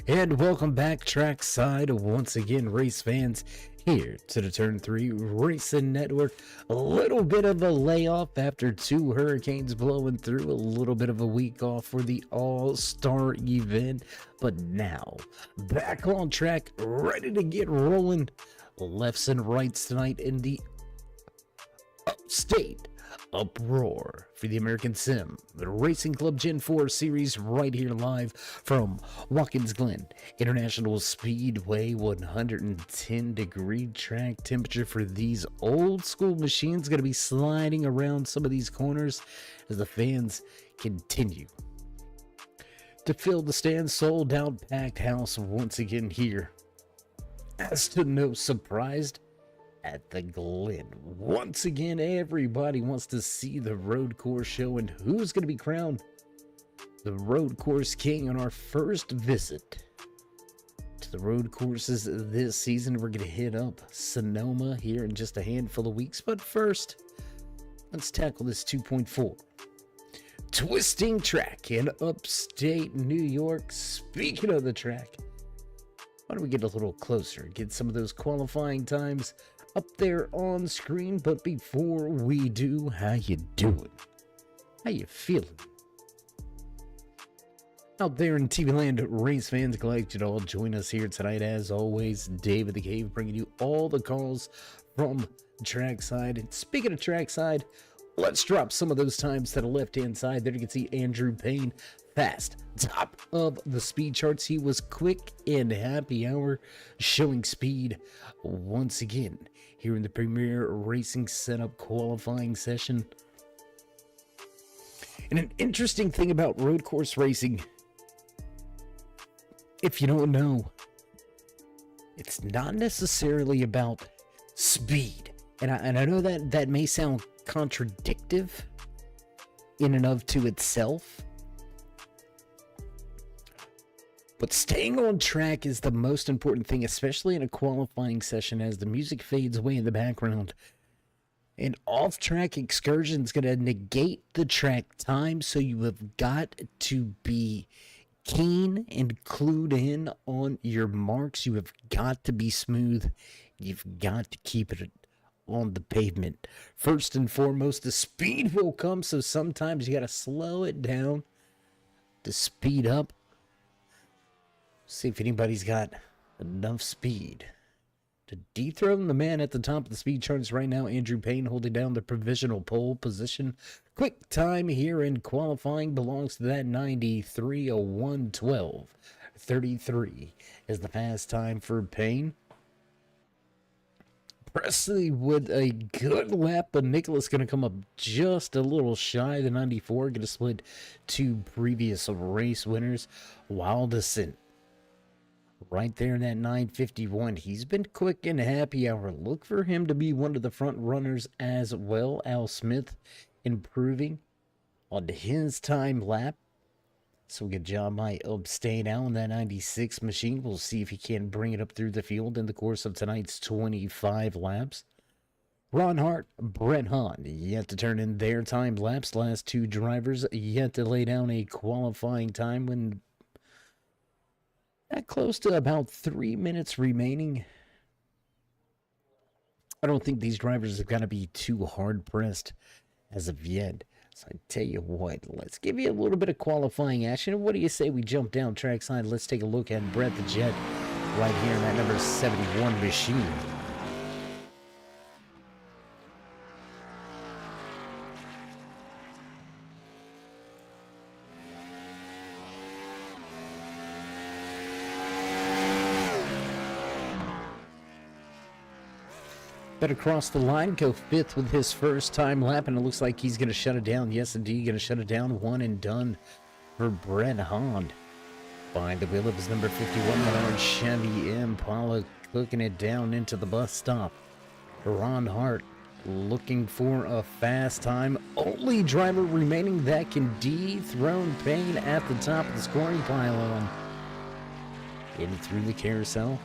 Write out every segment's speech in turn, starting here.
And welcome back trackside once again, race fans, here to the Turn 3 Racing Network. A little bit of a layoff after two hurricanes blowing through, a little bit of a week off for the All-Star event, but now back on track, ready to get rolling. Lefts and rights tonight in the upstate uproar for the American Sim, the Racing Club Gen 4 series, right here live from Watkins Glen International Speedway. 110-degree track temperature for these old school machines. Going to be sliding around some of these corners as the fans continue to fill the stands. Sold out, packed house once again here, as to no surprise, at the Glen. Once again, everybody wants to see the road course show and who's going to be crowned the road course king on our first visit to the road courses this season. We're going to hit up Sonoma here in just a handful of weeks, but first, let's tackle this 2.4 twisting track in upstate New York. Speaking of the track, why don't we get a little closer, get some of those qualifying times up there on screen. But before we do, how you doing? How you feeling? Out there in TV land, race fans, glad you'd all join us here tonight. As always, David the Cave bringing you all the calls from trackside. And speaking of trackside, let's drop some of those times to the left-hand side. There you can see Andrew Payne, fast, top of the speed charts. He was quick in happy hour, showing speed once again here in the Premier Racing Setup qualifying session. And an interesting thing about road course racing, if you don't know, it's not necessarily about speed. And I know that may sound contradictive in and of to itself, but staying on track is the most important thing, especially in a qualifying session, as the music fades away in the background. An off-track excursion is going to negate the track time, so you have got to be keen and clued in on your marks. You have got to be smooth. You've got to keep it on the pavement. First and foremost, the speed will come, so sometimes you got to slow it down to speed up. See if anybody's got enough speed to dethrone the man at the top of the speed charts right now. Andrew Payne holding down the provisional pole position. Quick time here in qualifying belongs to that 93:01:12. 33 is the fast time for Payne. Presley with a good lap, but Nicholas going to come up just a little shy. The 94 going to split two previous race winners. Wild Descent right there in that 9:51. He's been quick in happy hour. Look for him to be one of the front runners as well. Al Smith improving on his time lap. So good job by Upstate Al in that 96 machine. We'll see if he can bring it up through the field in the course of tonight's 25 laps. Ron Hart, Brett Hahn yet to turn in their time laps. Last two drivers yet to lay down a qualifying time when at close to about 3 minutes remaining. I don't think these drivers are going to be too hard pressed as of yet. So I tell you what, let's give you a little bit of qualifying action. What do you say we jump down trackside? Let's take a look at Brett the Jet right here in that number 71 machine. Across the line, go fifth with his first time lap, and it looks like he's going to shut it down. Yes, indeed, going to shut it down. One and done for Brett Hahn. Behind the wheel of his number 51 Menard Chevy Impala, cooking it down into the bus stop. Ron Hart looking for a fast time. Only driver remaining that can dethrone Payne at the top of the scoring pylon. In through the carousel.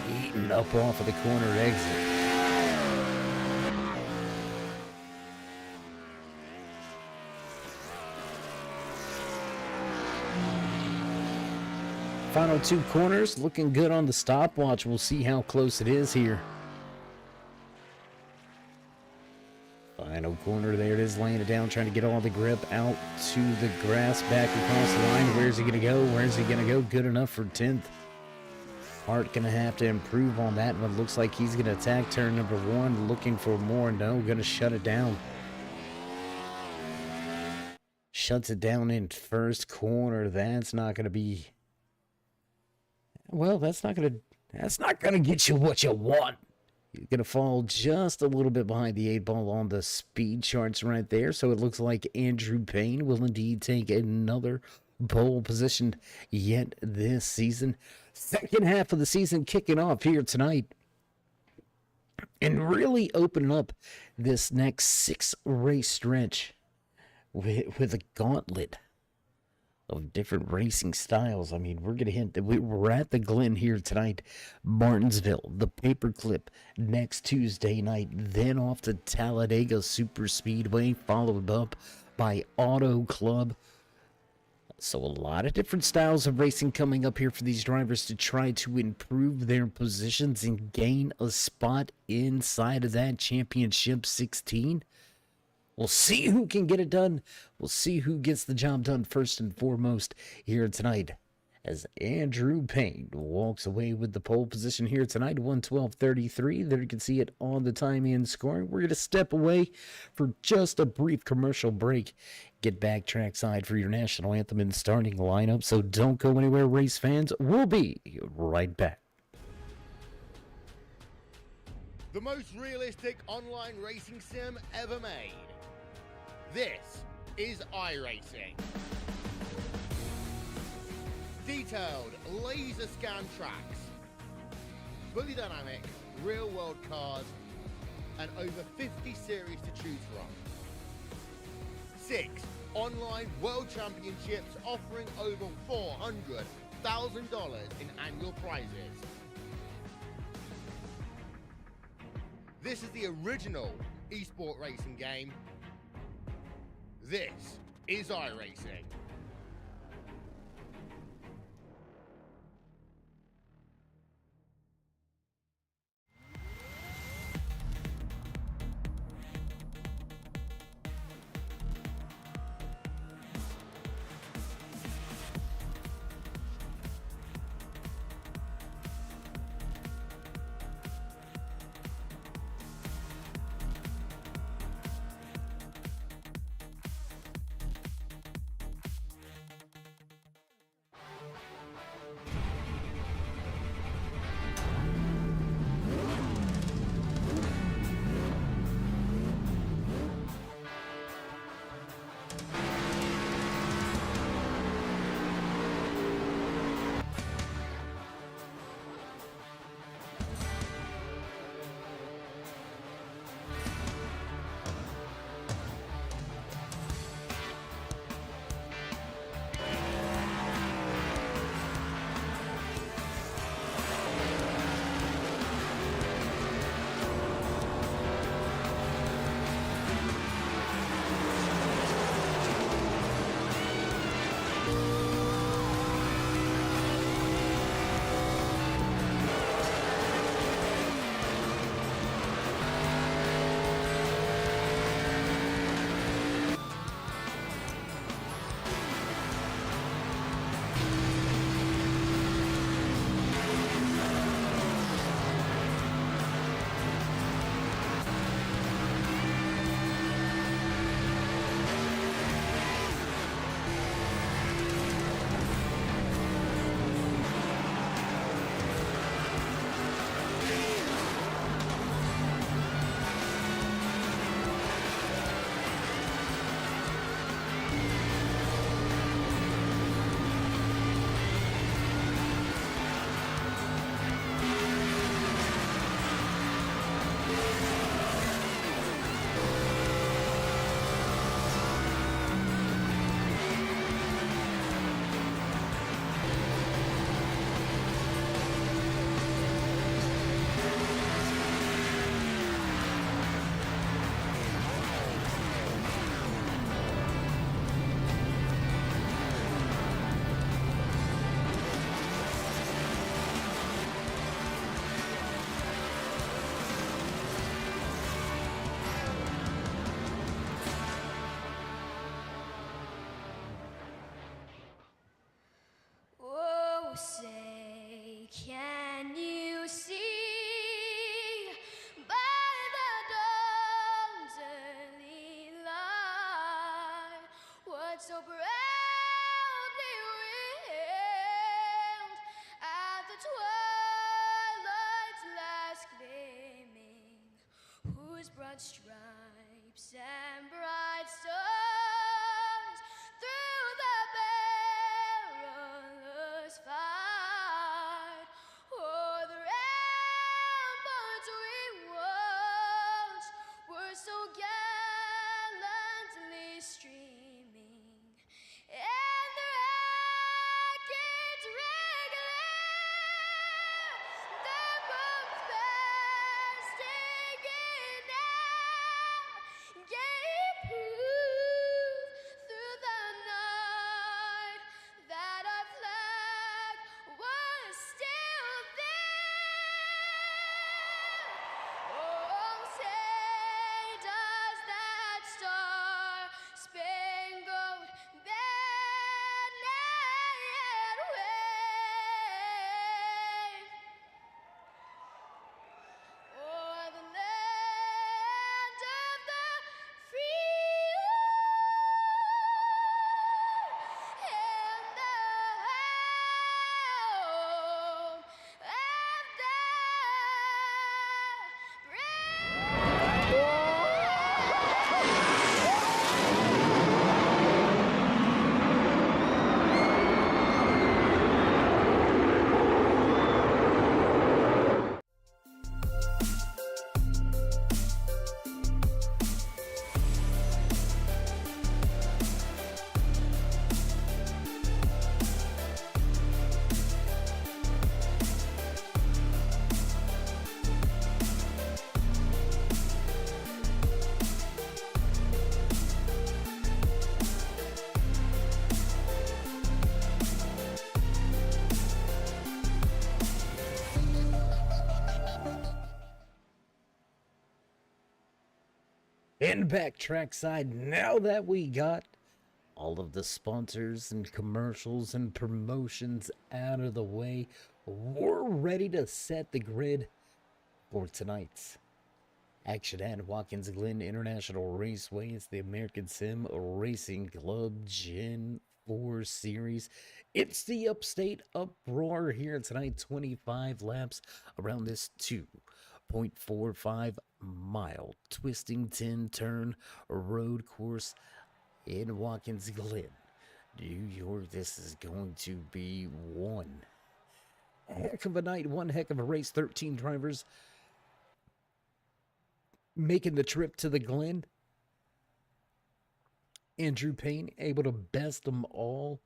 Eaten up off of the corner exit. Final 2 corners looking good on the stopwatch. We'll see how close it is here. Final corner, there it is, laying it down, trying to get all the grip out to the grass, back across the line. Where's he going to go? Where's he going to go? Good enough for 10th. Hart going to have to improve on that one. Looks like he's going to attack turn number 1, looking for more. No, going to shut it down. Shuts it down in first corner. That's not going to be... Well, that's not going to get you what you want. You're going to fall just a little bit behind the 8 ball on the speed charts right there. So it looks like Andrew Payne will indeed take another pole position yet this season. Second half of the season kicking off here tonight. And really opening up this next 6-race stretch with a gauntlet of different racing styles. I mean, we're going to hint that we're at the Glen here tonight. Martinsville, the Paperclip next Tuesday night. Then off to Talladega Super Speedway, followed up by Auto Club. So a lot of different styles of racing coming up here for these drivers to try to improve their positions and gain a spot inside of that championship 16. We'll see who can get it done. We'll see who gets the job done first and foremost here tonight, as Andrew Payne walks away with the pole position here tonight, 1:12:33. There you can see it on the time in scoring. We're going to step away for just a brief commercial break. Get back trackside for your national anthem and starting lineup, so don't go anywhere, race fans. We'll be right back. The most realistic online racing sim ever made. This is iRacing. Detailed laser scan tracks, fully dynamic, real world cars, and over 50 series to choose from. 6 online world championships offering over $400,000 in annual prizes. This is the original esport racing game. This is iRacing. blood stripes and bright stars through the perilous fight. Oh, the ramparts we watched were so gallantly streaming, and the rackets regular, the bombs bursting in air, gave proof through the night that our flag was still there. Oh, say does that star-spangled banner yet wave o'er the land of the free and the home of the And back trackside, now that we got all of the sponsors and commercials and promotions out of the way, we're ready to set the grid for tonight's action at Watkins Glen International Raceway. It's the American Sim Racing Club Gen 4 Series. It's the Upstate Uproar here tonight. 25 laps around this 2.45 mile twisting 10 turn road course in Watkins Glen, New York. This is going to be one heck of a night, one heck of a race. 13 drivers making the trip to the Glen. Andrew Payne able to best them all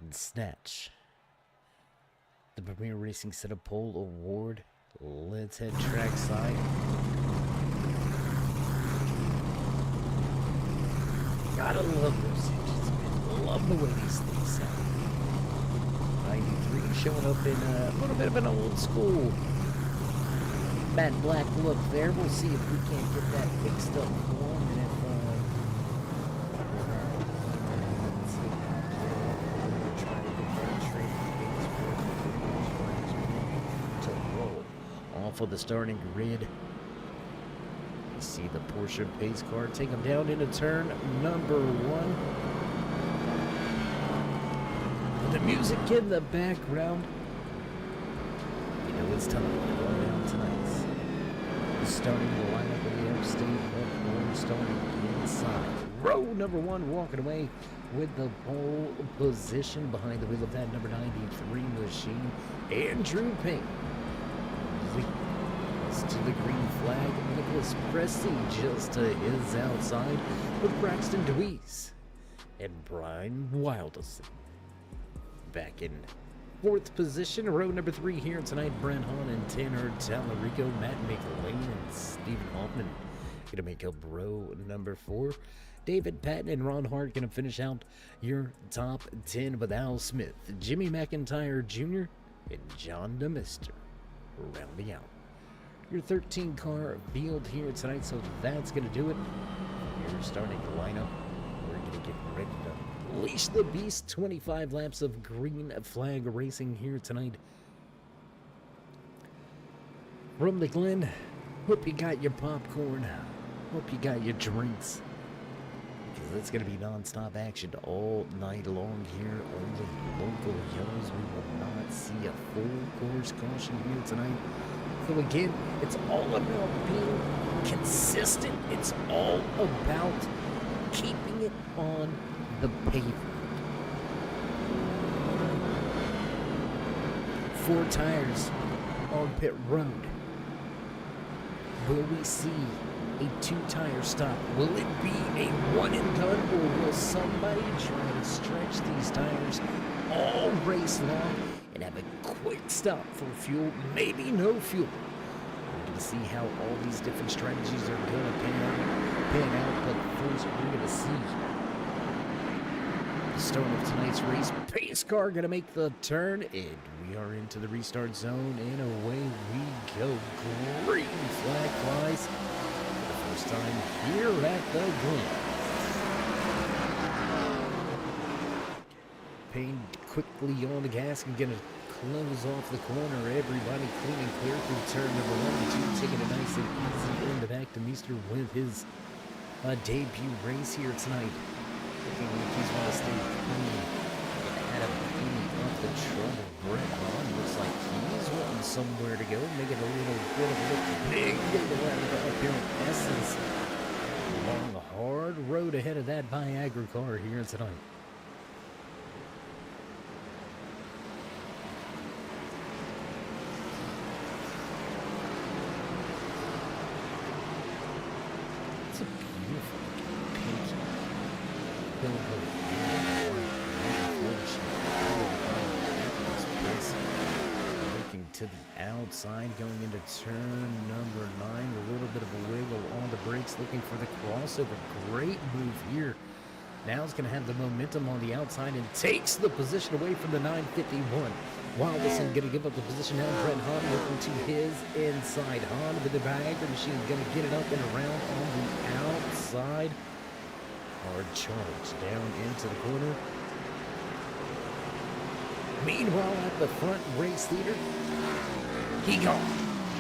and snatch the Premier Racing Setup Pole Award. Let's head trackside. Gotta love those engines, man. Love the way these things sound. 93 showing up in a little bit of an old school matte black look there. We'll see if we can't get that fixed up for him. And if let's see, trying to get that straight to roll off of the starting grid. You see the Porsche pace car take him down into turn number 1. With the music in the background, you know it's time to go down tonight's starting the lineup of the Upstate Uproar, starting inside row number 1, walking away with the pole position behind the wheel of that number 93 machine, Andrew Payne. Leads to the green flag, Nicholas Pressey just to his outside with Braxton Deweese and Brian Wildison. Back in 4th position, row number 3 here tonight, Brent Hahn and Tanner Tallarico, Matt McLean and Stephen Hoffman gonna make up row number 4. David Patton and Ron Hart gonna finish out your top 10 with Al Smith, Jimmy McIntyre Jr. and John DeMister rounding out your 13 car field here tonight. So that's gonna do it. You're starting to line up. We're gonna get ready to Leash the Beast. 25 laps of green flag racing here tonight from the Glen. Hope you got your popcorn. Hope you got your drinks, because it's going to be non-stop action all night long here. Only local yellows. We will not see a full course caution here tonight. So again, it's all about being consistent. It's all about keeping it on the pavement. 4 tires on pit road. Will we see a 2-tire stop? Will it be a one and done, or will somebody try to stretch these tires all race long and have a quick stop for fuel, maybe no fuel? We're going to see how all these different strategies are going to pan out, but first we're going to see the start of tonight's race. Pace car going to make the turn, and we are into the restart zone, and away we go. Green flag flies for the first time here at the Glen. Payne quickly on the gas and going to close off the corner. Everybody clean and clear through turn number 1 and 2, taking it nice and easy in the back to Meester with his debut race here tonight. Looking like he's going to stay clean and add a beat up the trouble. Brett Hahn looks like he's wanting somewhere to go, making a little bit of a look big up here in Essence. Along the hard road ahead of that Viagra car here tonight. It's a beautiful pink looking to the outside, going into turn number 9. A little bit of a wiggle on the brakes, looking for the crossover. Great move here. Now it's going to have the momentum on the outside and takes the position away from the 951. Wildison going to give up the position now. Brett Hahn looking to his inside. Hahn with the Viagra machine going to get it up and around on the outside. Hard charge down into the corner. Meanwhile, at the front, race leader, he gone.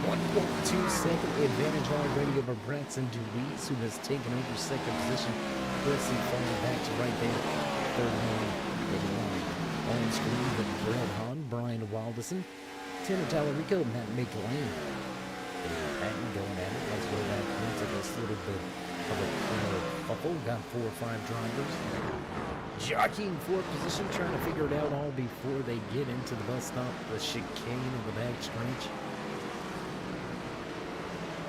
1.2-second advantage already over Braxton Deweese, who has taken over second position. Wilson falling back to right there. Third line in line. On screen with Brett Hahn, Brian Wildison, Tanner Tallarico, Matt McLean. And Patton going at it. Let's go back into this little bit of a couple. Got 4 or 5 drivers jockeying for position, trying to figure it out all before they get into the bus stop, the chicane of the back stretch.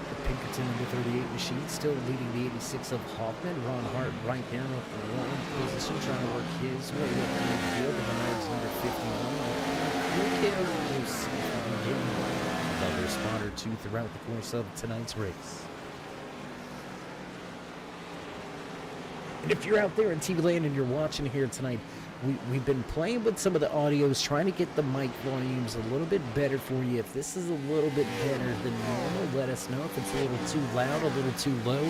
The Pinkerton in the 38 machine still leading the 86 of Hoffman. Ron Hart right there up the wrong position, trying to work his way up the field. The Menards number 51. Another spot or 2 throughout the course of tonight's race. And if you're out there in TV land and you're watching here tonight, we've been playing with some of the audios, trying to get the mic volumes a little bit better for you. If this is a little bit better than normal, let us know. If it's a little too loud, a little too low,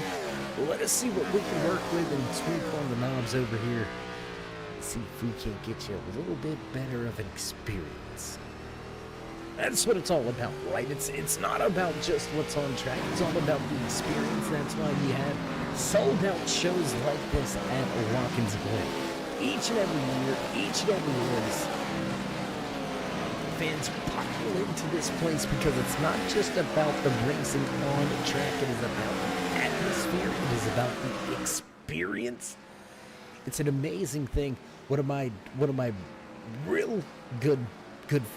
let us see what we can work with and tweak on the knobs over here. See if we can get you a little bit better of an experience. That's what it's all about, right? It's not about just what's on track. It's all about the experience. That's why we have sold-out shows like this at Watkins Glen. Each and every year, each and every race, fans pile into this place because it's not just about the racing on the track. It is about the atmosphere. It is about the experience. It's an amazing thing. One of my real good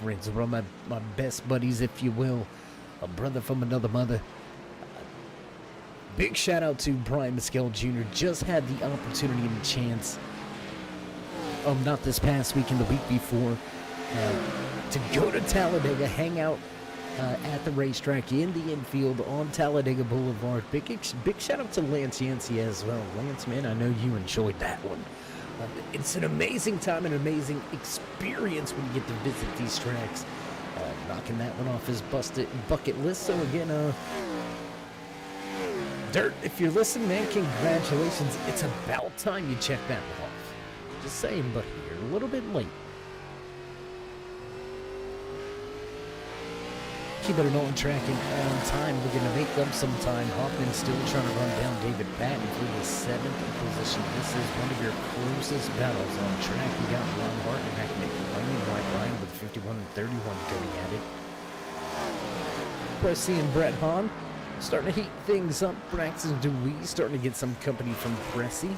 friends, one of my best buddies, if you will, a brother from another mother. Big shout out to Brian Mescal Jr. Just had the opportunity and the chance, not this past weekend, the week before, to go to Talladega, hang out at the racetrack in the infield on Talladega Boulevard. Big shout out to Lance Yancey as well. Lance, man, I know you enjoyed that one. It's an amazing time, an amazing experience when you get to visit these tracks. Knocking that one off his bucket list. So again, Dirt, if you're listening, man, congratulations. It's about time you check that one off. Just saying, but you're a little bit late. Keeping it on track and on time. We're going to make up some time. Hoffman still trying to run down David Patton through the 7th position. This is one of your closest battles on track. You got Ron Hart and Mac McLean right line with 51 and 31 going at it. Pressy and Brett Hahn starting to heat things up. Braxton Dewey starting to get some company from Pressy.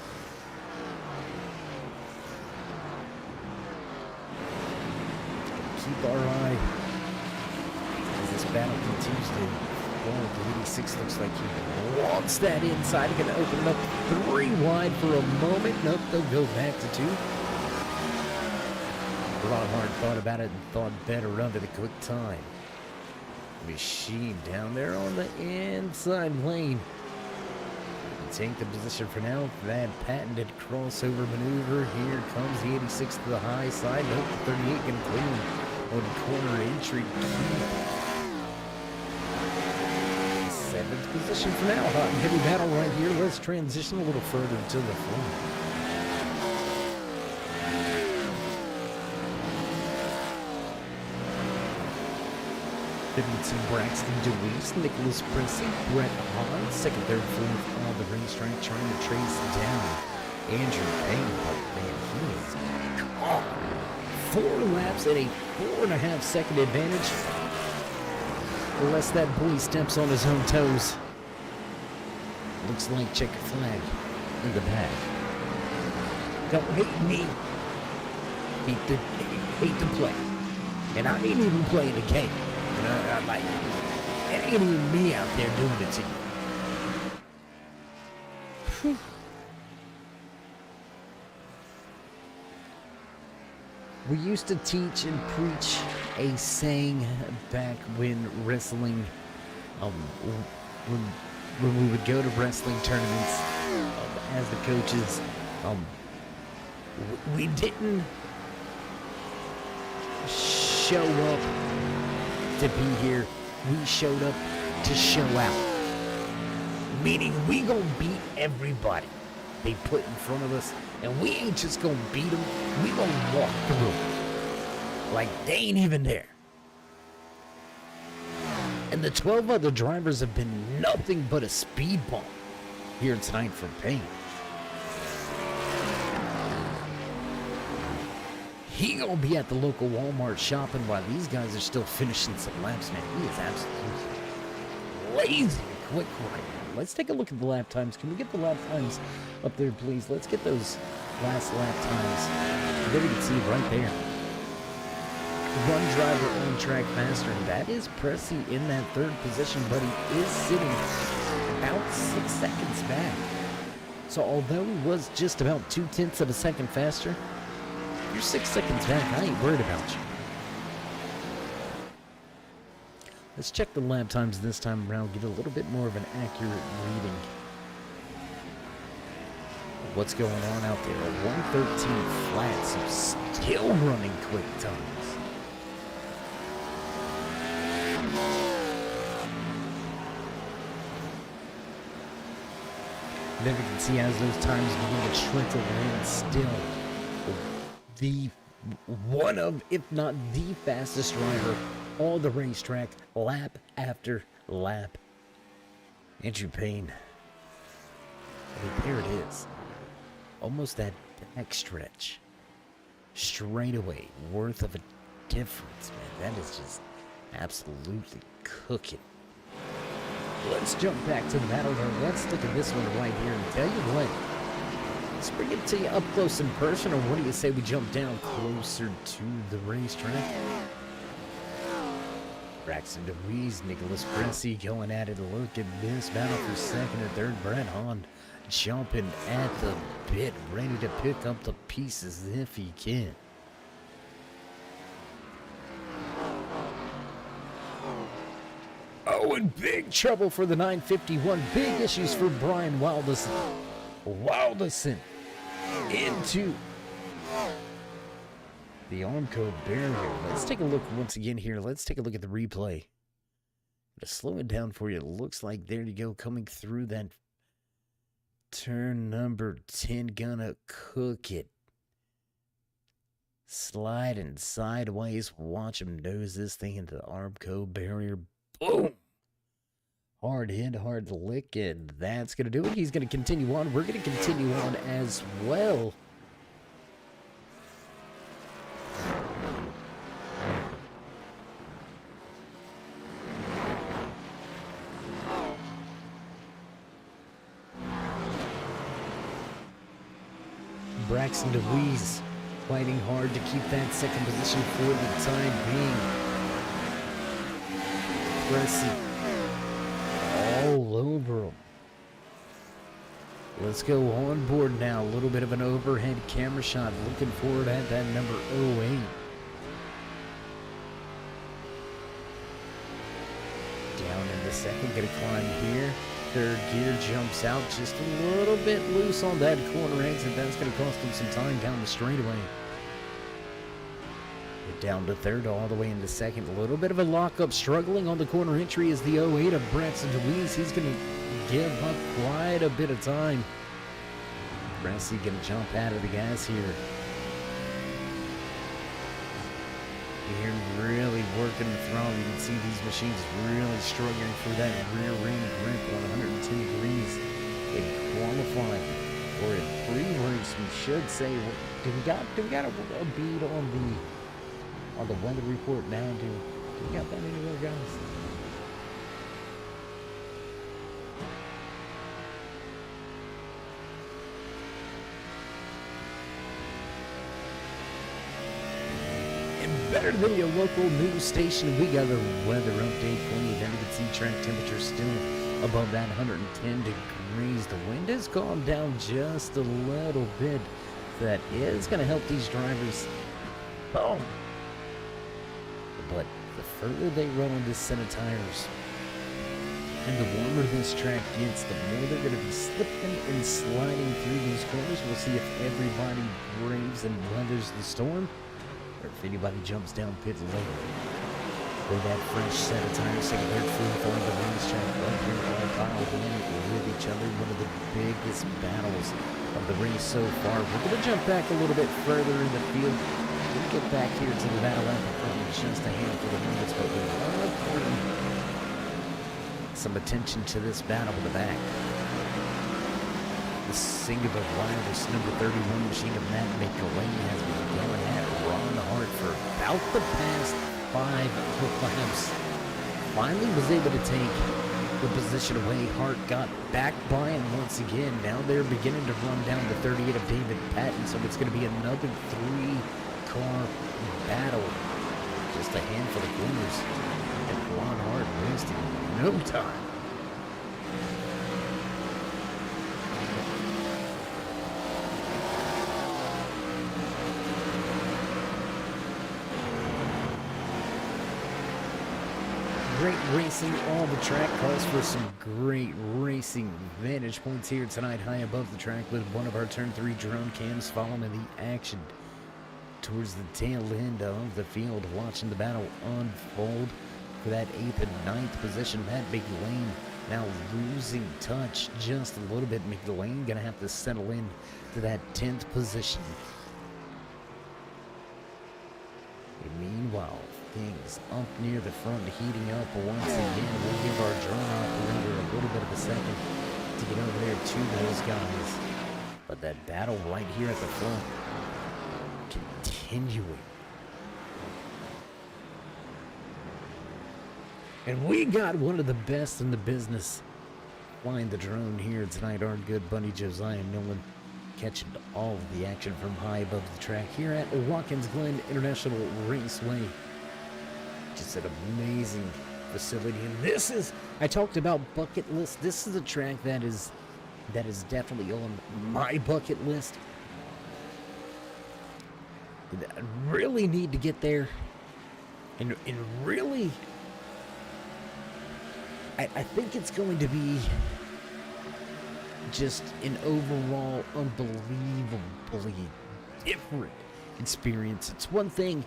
Keep our eye as this battle continues to forward. The 86 looks like he wants that inside. He's going to open it up 3 wide for a moment. Nope, they'll go back to 2. Hard thought about it and thought better of it a quick time. Machine down there on the inside lane. Take the position for now. That patented crossover maneuver. Here comes the 86 to the high side. Nope, the 38 can clean on corner entry. 7th position for now. Hot and heavy battle right here. Let's transition a little further to the front. Team Braxton Deweese, Nicholas Pressy, Brett Hahn, 2nd, 3rd, 4th on the racetrack, trying to trace down Andrew Payne. But man, he is gone. 4 laps and a 4.5 second advantage. Unless that boy steps on his own toes. Looks like check a flag in the back. Don't hate me. Hate to play. And I ain't even playing the game. I'm like, it ain't even me out there doing it to you. We used to teach and preach a saying back when wrestling, when we would go to wrestling tournaments as the coaches, we didn't show up to be here, we showed up to show out. Meaning we gonna beat everybody they put in front of us, and we ain't just gonna beat them, we gonna walk through them like they ain't even there. And the 12 other drivers have been nothing but a speed bump here tonight from Payne. He gonna be at the local Walmart shopping while these guys are still finishing some laps, man. He is absolutely lazy quick right now. Let's take a look at the lap times. Can we get the lap times up there, please? Let's get those last lap times. And then we can see it right there. One driver on track faster, and that is Pressy in that 3rd position, but he is sitting about 6 seconds back. So although he was just about 0.2 of a second faster, you're 6 seconds back. I ain't worried about you. Let's check the lap times this time around. Get a little bit more of an accurate reading of what's going on out there. A 113 flat, so still running quick times. Then we can see as those times begin to trickle in still. The one of, if not the fastest driver on the racetrack, lap after lap. Andrew Payne. I mean, there it is. Almost that back stretch. Straight away. Worth of a difference, man. That is just absolutely cooking. Let's jump back to the battle here. Let's look at this one right here and tell you what. Let's bring it to you up close and personal. What do you say we jump down closer to the racetrack? Braxton DeWeese, Nicholas Pressy going at it. A look at this battle for 2nd and 3rd. Brett Hahn jumping at the bit, ready to pick up the pieces if he can. Oh, in big trouble for the 951. Big issues for Brian Wildison. Wildison into the Armco barrier. Let's take a look once again here. Let's take a look at the replay. To slow it down for you, it looks like there you go, coming through that turn number 10, gonna cook it. Sliding sideways. Watch him nose this thing into the Armco barrier. Boom! Hard hit, hard lick, and that's going to do it. He's going to continue on. We're going to continue on as well. Braxton DeWeese fighting hard to keep that second position for the time being. Cressy all over him. Let's go on board now. A little bit of an overhead camera shot. Looking forward at that number 08. Down in the second, gonna climb here. Third gear jumps out just a little bit loose on that corner exit. That's gonna cost him some time down the straightaway. Down to third, all the way into second. A little bit of a lockup, struggling on the corner entry is the 08 of Braxton DeWeese. He's gonna give up quite a bit of time. Cressy gonna jump out of the gas here. You're really working the throttle. You can see these machines really struggling for that rear ring grip on 110 degrees. In qualifying or in pre-race, we should say. Do we got a bead on the weather report now? Do we got that anywhere, guys? Better than your local news station, we got a weather update for you. Then you can see track temperature still above that 110 degrees. The wind has calmed down just a little bit. That is going to help these drivers. Boom. But the further they run on this set of tires, and the warmer this track gets, the more they're going to be slipping and sliding through these corners. We'll see if everybody braves and weathers the storm, or if anybody jumps down pit lane. With that fresh set of tires, second, third, fourth on the racetrack, right here, all piled in with each other. One of the biggest battles of the race so far. We're going to jump back a little bit further in the field. We'll get back here to the battle at the front in just a handful of minutes, but we want to put some attention to this battle in the back. The singular wireless number 31 machine of Matt McGlen has been going at Ron Hart for about the past 5 laps. Finally was able to take the position away. Hart got back by him once again. Now they're beginning to run down the 38 of David Patton, so it's going to be another 3-car battle. Just a handful of corners. And Ron Hart wasting no time. Great racing all the track. Calls for some great racing vantage points here tonight, high above the track, with one of our turn 3 drone cams following the action towards the tail end of the field, watching the battle unfold for that 8th and 9th position. Matt McGlen now losing touch just a little bit. McGlen gonna have to settle in to that 10th position. And meanwhile, things up near the front heating up once again. We'll give our drone operator a little bit of a second to get over there to those guys. But that battle right here at the front continuing. And we got one of the best in the business flying the drone here tonight. Our good buddy Josiah Nolan catching all of the action from high above the track here at Watkins Glen International Raceway. Just an amazing facility. And this is, I talked about bucket list. This is a track that is definitely on my bucket list. I really need to get there. And really, I think it's going to be just an overall unbelievably different experience. It's one thing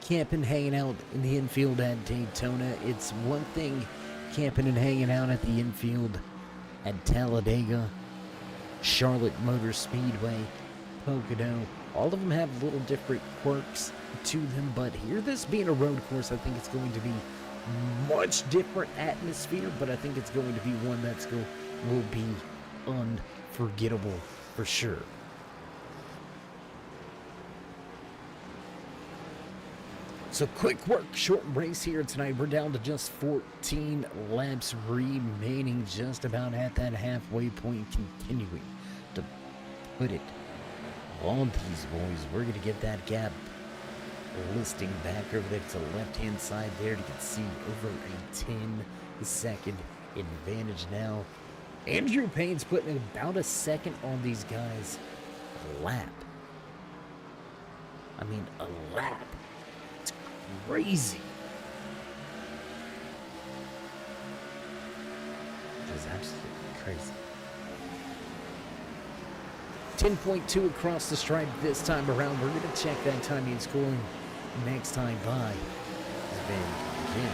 camping, hanging out in the infield at Daytona. It's one thing camping and hanging out at the infield at Talladega, Charlotte Motor Speedway, Pocono. All of them have little different quirks to them, but here, this being a road course, I think it's going to be much different atmosphere, but I think it's going to be one that's will be unforgettable for sure. So quick work, short race here tonight. We're down to just 14 laps remaining, just about at that halfway point, continuing to put it On these boys, we're going to get that gap listing back over there to the left-hand side there. You can see over a 10-second advantage now. Andrew Payne's putting about a second on these guys. A lap. I mean, a lap. It's crazy. It's absolutely crazy. 10.2 across the stripe this time around. We're going to check that timing and scoring next time by Glen.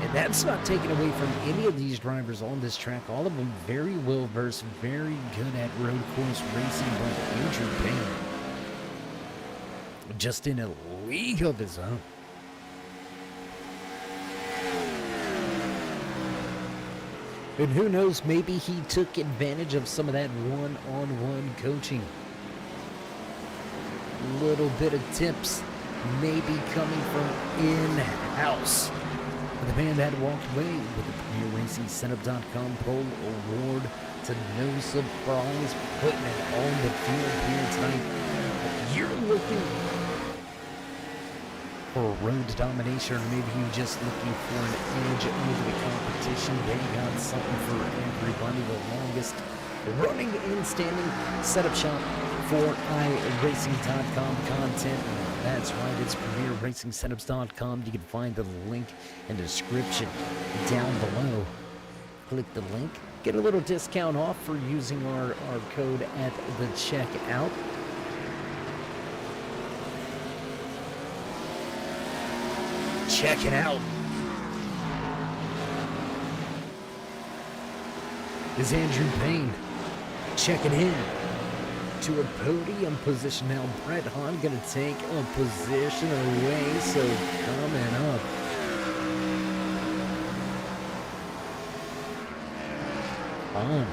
And that's not taken away from any of these drivers on this track. All of them very well versed, very good at road course racing, but Andrew Payne just in a league of his own. And who knows, maybe he took advantage of some of that one-on-one coaching. Little bit of tips maybe coming from in-house. The band had walked away with the Premier Racing Setup.com Pole Award to no surprise, putting it on the field here tonight. You're looking for road domination, or maybe you're just looking for an edge over the competition. They got something for everybody. The longest running and standing setup shop for iRacing.com content. That's right, it's PremierRacingSetups.com. You can find the link in the description down below. Click the link, get a little discount off for using our code at the checkout. Check it out. Is Andrew Payne checking in to a podium position now? Brett Hahn gonna take a position away, so coming up. Hahn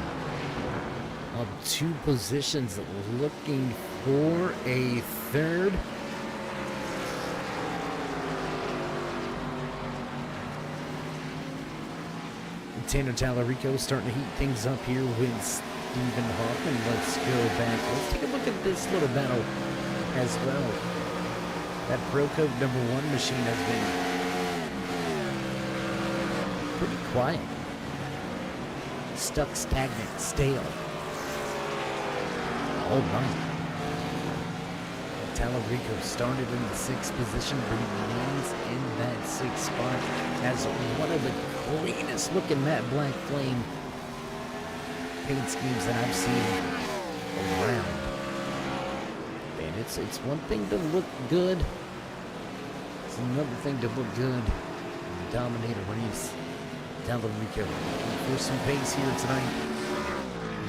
up 2 positions, looking for a third. Tanner Tallarico starting to heat things up here with Stephen Hoffman. Let's go back. Let's take a look at this little battle as well. That Pro Code #1 machine has been pretty quiet. Stuck, stagnant, stale. All night. Tallarico started in the 6th position, remains in that 6th spot as one of the cleanest looking matte black flame paint schemes that I've seen around. And it's one thing to look good, it's another thing to look good and dominate a race. Tallarico for some pace here tonight,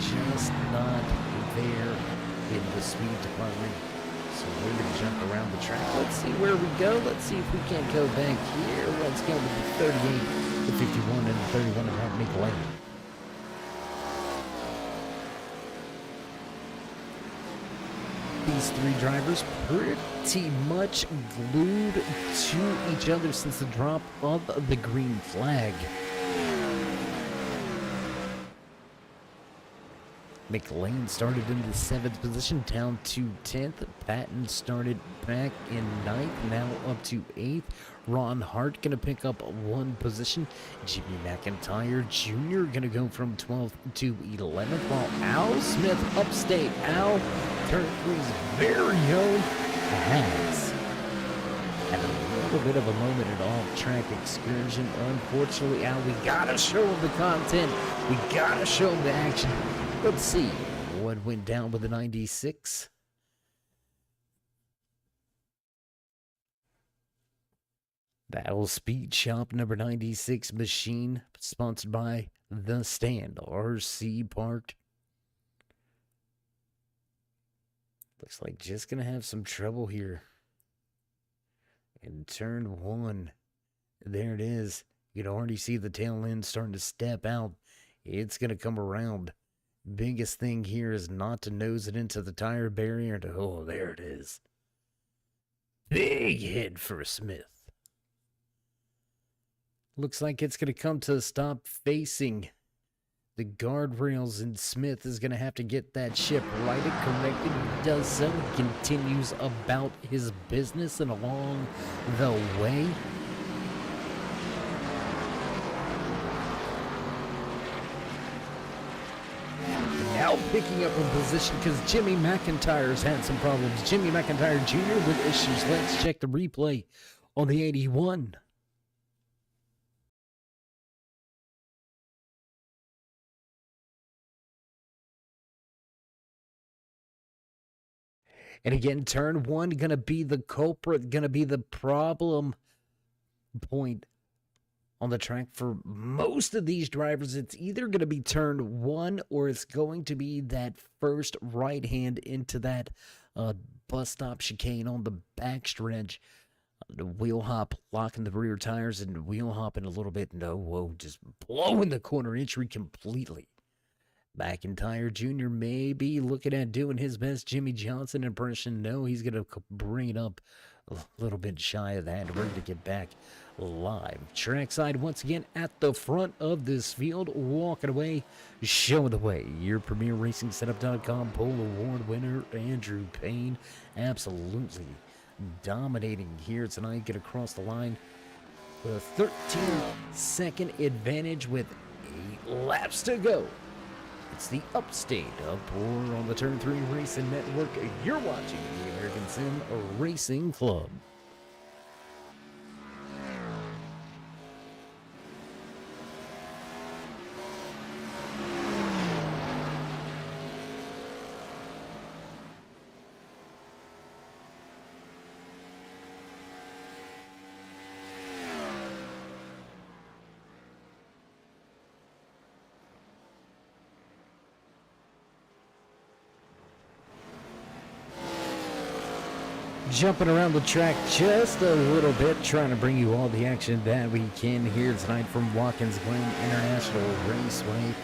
just not there in the speed department. So we're going to jump around the track. Let's see where we go. Let's see if we can't go back here. Let's go with the 38, the 51, and the 31 around Glen. These 3 drivers pretty much glued to each other since the drop of the green flag. McLean started in the 7th position, down to 10th. Patton started back in 9th, now up to 8th. Ron Hart going to pick up 1 position. Jimmy McIntyre Jr. going to go from 12th to 11th, while Al Smith, upstate Al, turn 3's very own, has had a little bit of a moment at off-track excursion. Unfortunately, Al, we got to show him the content. We got to show him the action. Let's see what went down with the 96. Battle Speed Shop number 96 machine, sponsored by The Stand, RC Park. Looks like just going to have some trouble here. In turn 1, there it is. You can already see the tail end starting to step out. It's going to come around. Biggest thing here is not to nose it into the tire barrier. Oh, there it is. Big hit for Smith. Looks like it's going to come to a stop facing the guardrails, and Smith is going to have to get that ship righted, corrected. He does so. He continues about his business, and along the way, now picking up in position because Jimmy McIntyre's had some problems. Jimmy McIntyre Jr. with issues. Let's check the replay on the 81. And again, turn one gonna be the culprit, gonna be the problem point on the track for most of these drivers. It's either gonna be turn one or it's going to be that first right hand into that bus stop chicane on the backstretch. The wheel hop, locking the rear tires and wheel hopping a little bit. No, whoa, just blowing the corner entry completely. McIntyre Jr. may be looking at doing his best Jimmy Johnson impression. No, he's going to bring it up a little bit shy of that. Ready to get back live. Trackside once again at the front of this field. Walking away, showing the way. Your premier racing setup.com pole award winner, Andrew Payne. Absolutely dominating here tonight. Get across the line with a 13-second advantage with 8 laps to go. It's the Upstate Uproar on the Turn 3 Racing Network. You're watching the American Sim Racing Club. Jumping around the track just a little bit, trying to bring you all the action that we can here tonight from Watkins Glen International Raceway.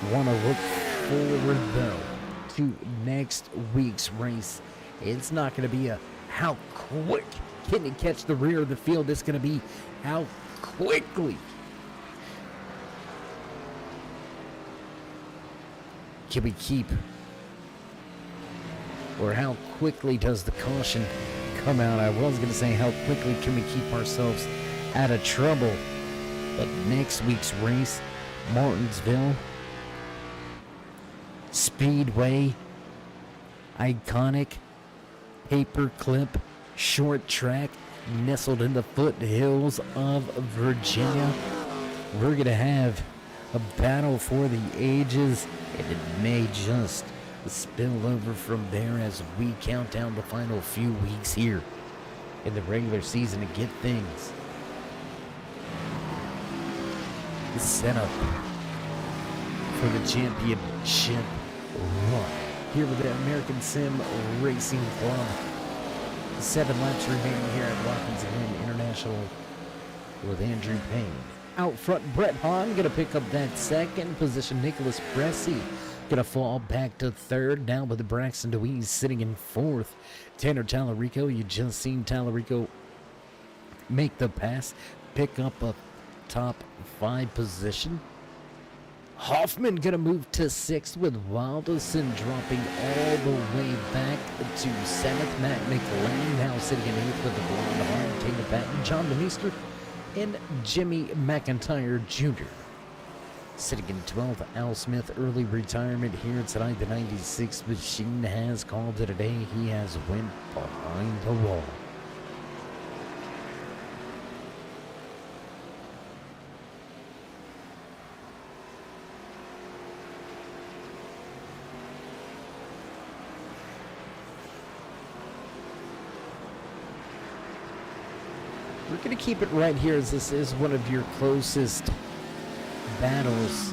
Want to look forward, though, to next week's race. It's not going to be a how quick can you catch the rear of the field. It's going to be how quickly can we keep, or how quickly does the caution come out. I was going to say how quickly can we keep ourselves out of trouble. But next week's race, Martinsville Speedway, iconic paperclip short track nestled in the foothills of Virginia. We're going to have a battle for the ages, and it may just spill over from there as we count down the final few weeks here in the regular season to get things set up for the championship run here with the American Sim Racing Club. 7 laps remaining here at Watkins Glen International with Andrew Payne. Out front, Brett Hahn going to pick up that second position. Nicholas Bressy gonna fall back to third, down with the Braxton DeWeese sitting in fourth. Tanner Tallarico, you just seen Tallarico make the pass, pick up a top 5 position. Hoffman gonna move to 6th with Wilderson dropping all the way back to 7th. Matt McLean now sitting in 8th with the blonde hard Taylor Patton, John DeMeester, and Jimmy McIntyre Jr. Sitting in 12th, Al Smith, early retirement here tonight. The 96 machine has called it a day. He has went behind the wall. We're going to keep it right here as this is one of your closest battles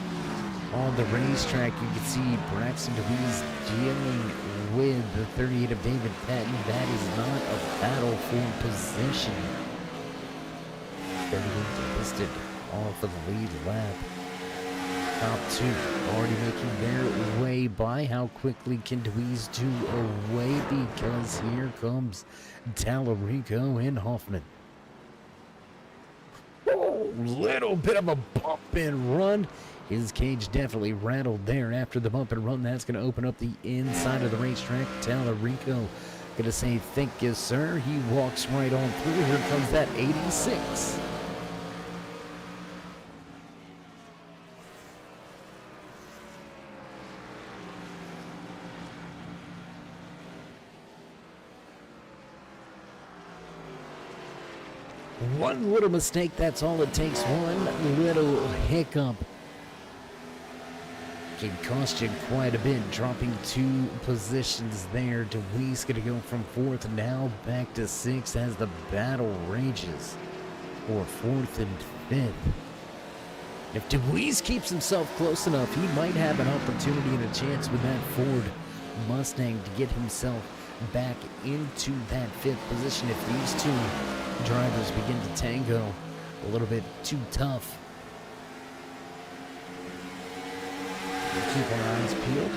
on the racetrack. You can see Braxton DeWeese dealing with the 38 of David Patton. That is not a battle for position. 38 listed off of the lead lap. Top 2 already making their way by. How quickly can DeWeese do away? Because here comes Tallarico and Hoffman. little bit of a bump and run. His cage definitely rattled there after the bump and run. That's going to open up the inside of the racetrack. Tallarico gonna say thank you, sir. He walks right on through. Here comes that 86. One little mistake, that's all it takes. One little hiccup can cost you quite a bit, dropping 2 positions there. DeWeese going to go from 4th now back to 6th as the battle rages for 4th and 5th. If DeWeese keeps himself close enough, he might have an opportunity and a chance with that Ford Mustang to get himself back into that 5th position. If these 2 drivers begin to tango a little bit too tough, keep our eyes peeled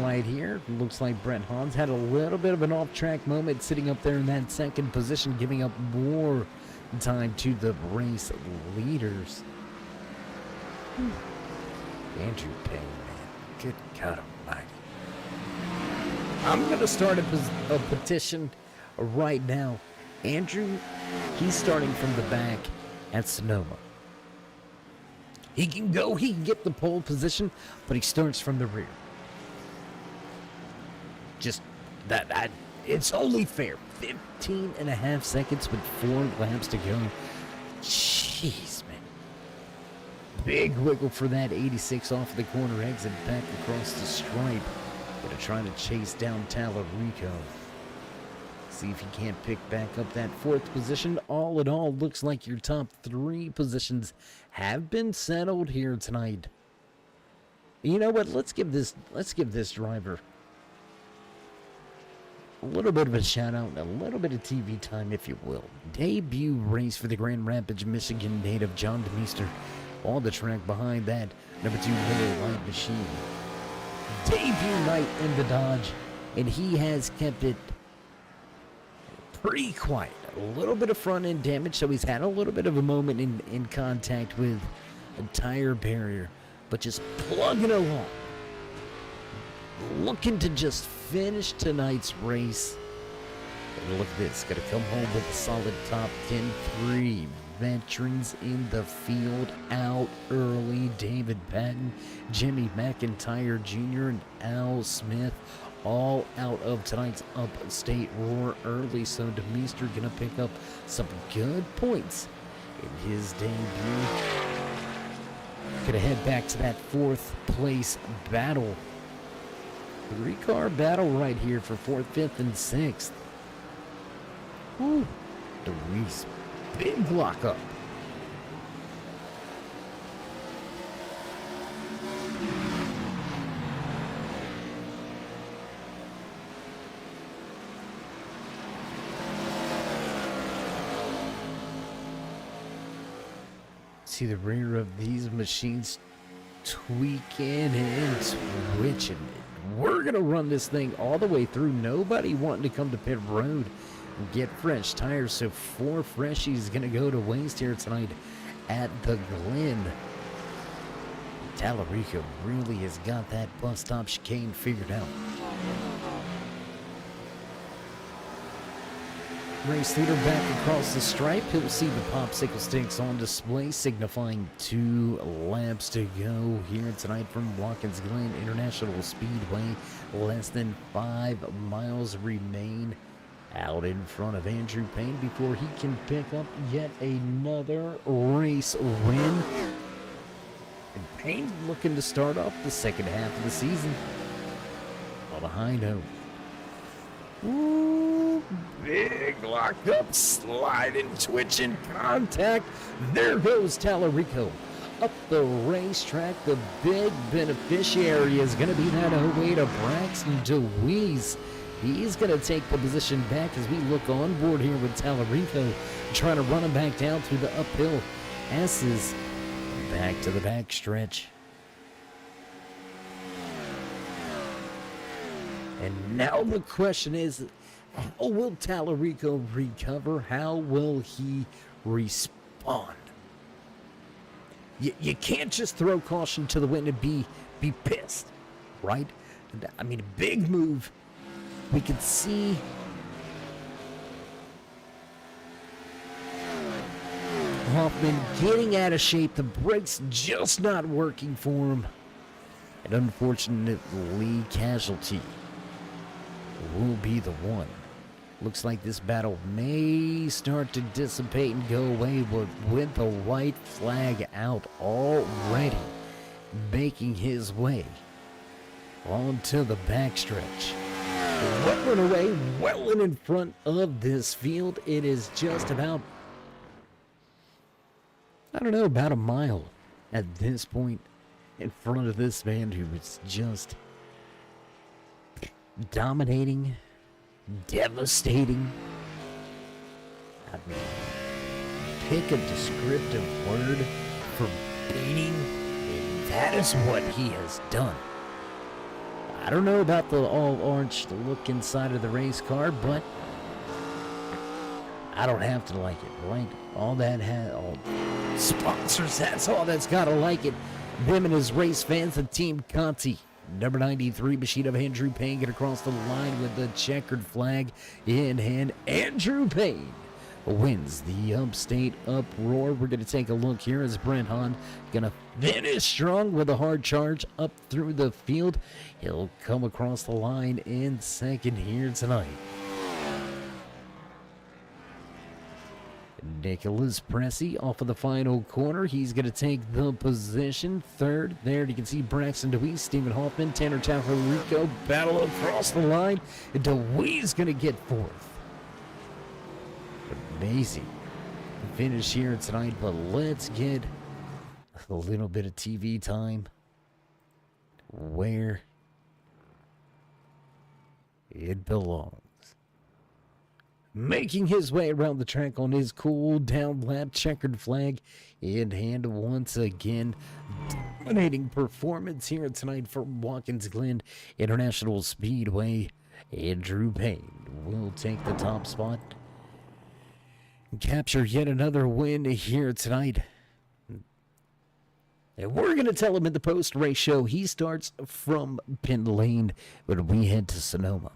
right here. Looks like Brett Hans had a little bit of an off-track moment sitting up there in that 2nd position, giving up more time to the race leaders. Andrew Payne, man. Good God almighty. I'm going to start a petition right now. Andrew, he's starting from the back at Sonoma. He can go, he can get the pole position, but he starts from the rear. Just that, it's only fair. 15 and a half seconds with 4 laps to go. Jeez, man. Big wiggle for that 86 off the corner exit back across the stripe. Gonna try to chase down Tallarico. See if he can't pick back up that 4th position. All in all, looks like your top 3 positions have been settled here tonight. You know what? Let's give this driver a little bit of a shout out, a little bit of TV time, if you will. Debut race for the Grand Rapids, Michigan native John DeMeester. On the track behind that, number 2 Miller Light Machine. Debut night in the Dodge, and he has kept it pretty quiet. A little bit of front end damage, so he's had a little bit of a moment in contact with a tire barrier, but just plugging along. Looking to just finish tonight's race. And look at this, gonna come home with a solid top 10. 3 veterans in the field out early. David Patton, Jimmy McIntyre Jr., and Al Smith all out of tonight's upstate roar early, so DeMeester gonna pick up some good points in his debut. Gonna head back to that 4th place battle. 3-car battle right here for 4th, 5th, and 6th. Woo. DeWeese, big lockup. See the rear of these machines tweaking and twitching. We're going to run this thing all the way through. Nobody wanting to come to pit road and get fresh tires. So 4 freshies going to go to waste here tonight at the Glen. Tallarico really has got that bus stop chicane figured out. Race leader back across the stripe. He'll see the popsicle sticks on display, signifying 2 laps to go here tonight from Watkins Glen International Speedway. Less than 5 miles remain out in front of Andrew Payne before he can pick up yet another race win. And Payne looking to start off the 2nd half of the season on a high note. Ooh, big lockup, sliding, twitching, contact. There goes Tallarico up the racetrack. The big beneficiary is going to be that 08 of Braxton DeWeese. He's going to take the position back as we look on board here with Tallarico, trying to run him back down through the uphill S's. Back to the back stretch. And now the question is, how will Tallarico recover? How will he respond? You can't just throw caution to the wind and be pissed, right? I mean, a big move. We can see Hoffman getting out of shape. The brakes just not working for him. And unfortunately, casualty will be the one. Looks like this battle may start to dissipate and go away, but with the white flag out already, making his way onto the backstretch. Wetland away, Wetland in front of this field. It is just about, I don't know, about a mile at this point in front of this man who is just dominating, devastating. I mean, pick a descriptive word for beating, and that is what he has done. I don't know about the all-orange look inside of the race car, but I don't have to like it, right? All sponsors, that's all that's gotta like it. Them and his race fans, the Team Conti. Number 93, machine of Andrew Payne, get across the line with the checkered flag in hand. Andrew Payne wins the Upstate Uproar. We're going to take a look here as Brent Hahn going to finish strong with a hard charge up through the field. He'll come across the line in second here tonight. Nicholas Pressey off of the final corner. He's going to take the position. Third, there you can see Braxton DeWeese, Stephen Hoffman, Tanner Tafarico battle across the line. And DeWeese going to get fourth. Amazing finish here tonight, but let's get a little bit of TV time where it belongs. Making his way around the track on his cool down lap, checkered flag in hand once again. Dominating performance here tonight for Watkins Glen International Speedway. Andrew Payne will take the top spot. Capture yet another win here tonight. And we're going to tell him in the post-race show he starts from pit lane, but we head to Sonoma.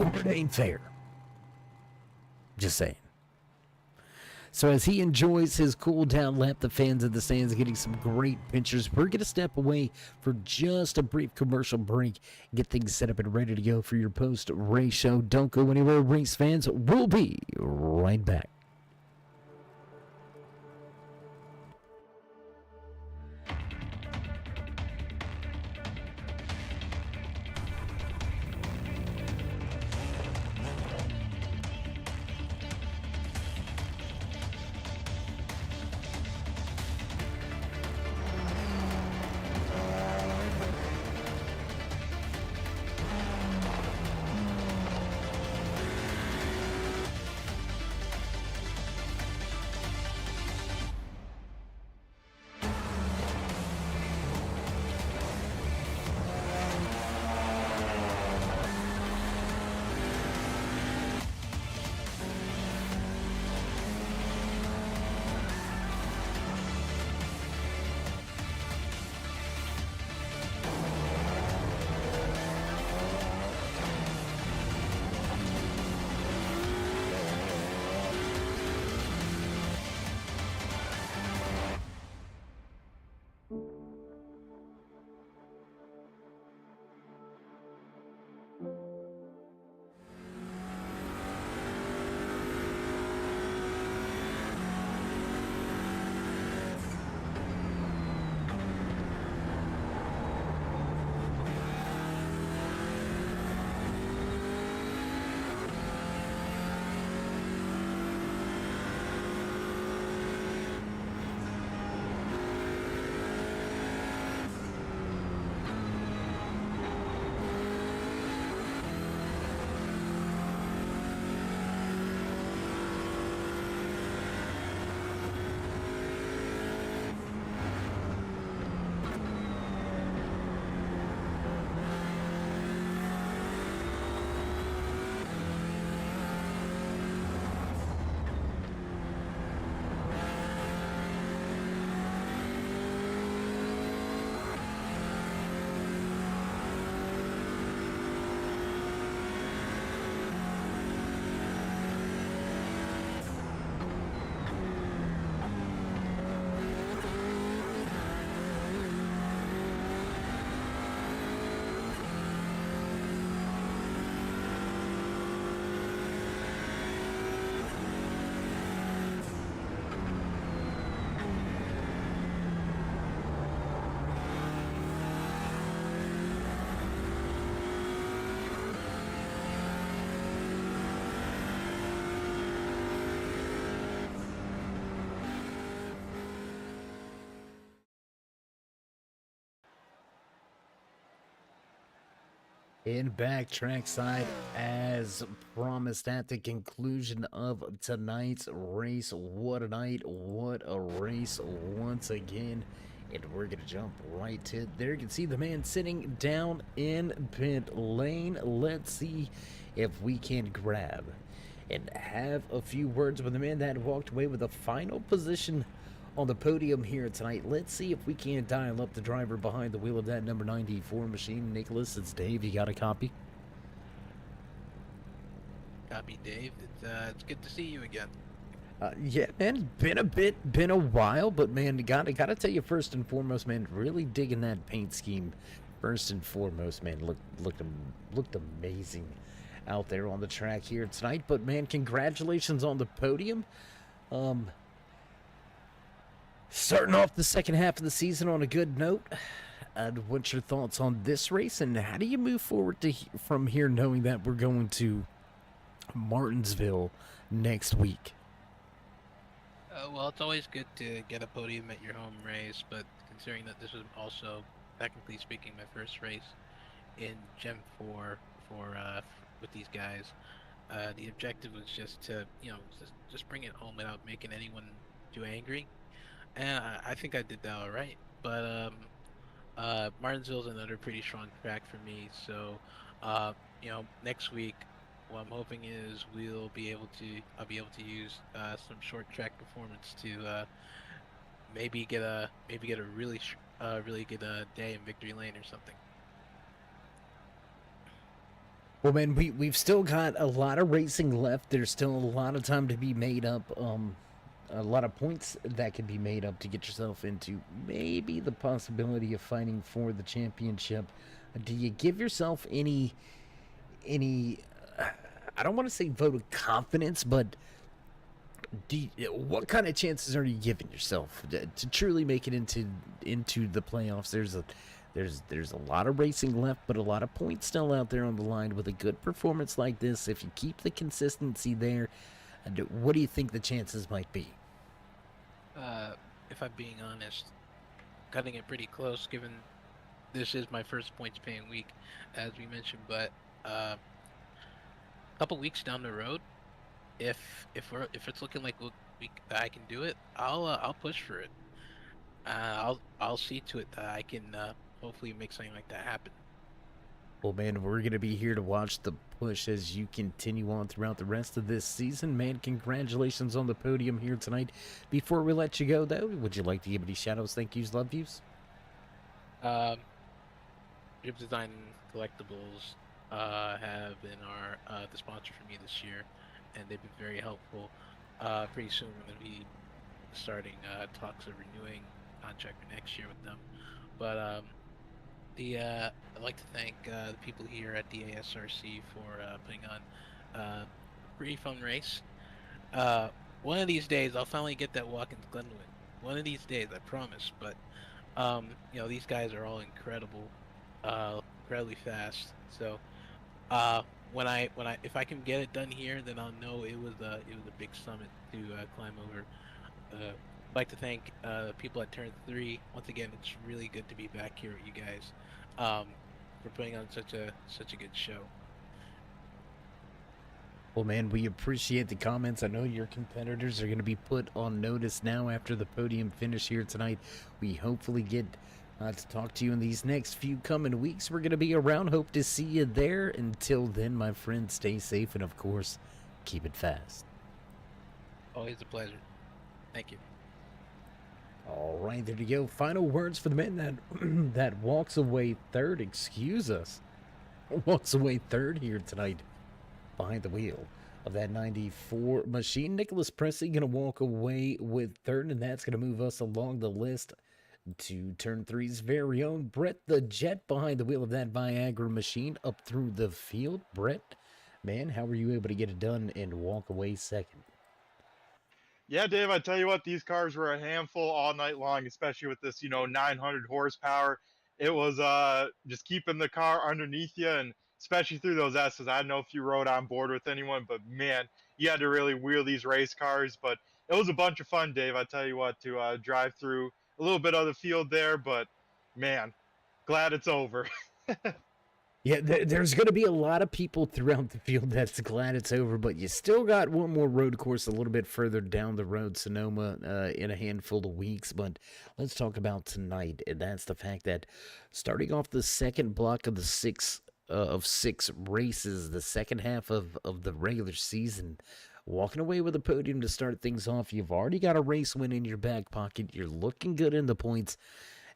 It ain't fair. Just saying. So as he enjoys his cool down lap, the fans in the stands are getting some great pictures. We're going to step away for just a brief commercial break, get things set up and ready to go for your post-race show. Don't go anywhere, race fans. We'll be right back. In back trackside, as promised at the conclusion of tonight's race. What a night, what a race once again. And we're going to jump right to there. You can see the man sitting down in pit lane. Let's see if we can grab and have a few words with the man that walked away with a final position on the podium here tonight. Let's see if we can dial up the driver behind the wheel of that number 94 machine. Nicholas, it's Dave. You got a copy? Copy, Dave. It's good to see you again. Yeah, man, been a while, but man, gotta tell you first and foremost, man, really digging that paint scheme. First and foremost, man, looked amazing out there on the track here tonight. But man, congratulations on the podium. Starting off the second half of the season on a good note. What's your thoughts on this race, and how do you move forward from here, knowing that we're going to Martinsville next week? Well, it's always good to get a podium at your home race, but considering that this was also, technically speaking, my first race in Gen 4 with these guys, the objective was just to, just bring it home without making anyone too angry. And I think I did that all right. But Martinsville's another pretty strong track for me. So, next week, what I'm hoping is I'll be able to use some short track performance to maybe get a really good day in victory lane or something. Well, man, we've still got a lot of racing left. There's still a lot of time to be made up. A lot of points that can be made up to get yourself into maybe the possibility of fighting for the championship. Do you give yourself any I don't want to say vote of confidence, but what kind of chances are you giving yourself to truly make it into the playoffs? There's a lot of racing left, but a lot of points still out there on the line. With a good performance like this, if you keep the consistency there, what do you think the chances might be? If I'm being honest, cutting it pretty close, given this is my first points paying week, as we mentioned. But a couple weeks down the road, if it's looking like I can do it, I'll push for it. I'll see to it that I can hopefully make something like that happen. Well, man, we're going to be here to watch the push as you continue on throughout the rest of this season. Man, congratulations on the podium here tonight. Before we let you go, though, would you like to give any shout-outs, thank yous, love yous? Jib Design Collectibles have been the sponsor for me this year, and they've been very helpful. Pretty soon we're going to be starting talks of renewing contract for next year with them. But I'd like to thank the people here at the ASRC for putting on a pretty fun race. One of these days, I'll finally get that Watkins Glen win. One of these days, I promise. But these guys are all incredible, incredibly fast. So if I can get it done here, then I'll know it was a big summit to climb over. I'd like to thank people at Turn 3. Once again, it's really good to be back here with you guys for putting on such a good show. Well, man, we appreciate the comments. I know your competitors are going to be put on notice now after the podium finish here tonight. We hopefully get to talk to you in these next few coming weeks. We're going to be around. Hope to see you there. Until then, my friend, stay safe and, of course, keep it fast. Always a pleasure. Thank you. All right, there you go. Final words for the man that walks away third. Excuse us. Walks away third here tonight behind the wheel of that 94 machine. Nicholas Presley going to walk away with third, and that's going to move us along the list to Turn 3's very own Brett the Jet behind the wheel of that Viagra machine up through the field. Brett, man, how were you able to get it done and walk away second? Yeah, Dave, I tell you what, these cars were a handful all night long, especially with this, 900 horsepower. It was just keeping the car underneath you, and especially through those S's. I don't know if you rode on board with anyone, but man, you had to really wheel these race cars. But it was a bunch of fun, Dave. I tell you what, to drive through a little bit of the field there, but man, glad it's over. Yeah, there's going to be a lot of people throughout the field that's glad it's over, but you still got one more road course a little bit further down the road, Sonoma, in a handful of weeks. But let's talk about tonight, and that's the fact that starting off the second block of the six races, the second half of the regular season, walking away with a podium to start things off. You've already got a race win in your back pocket. You're looking good in the points.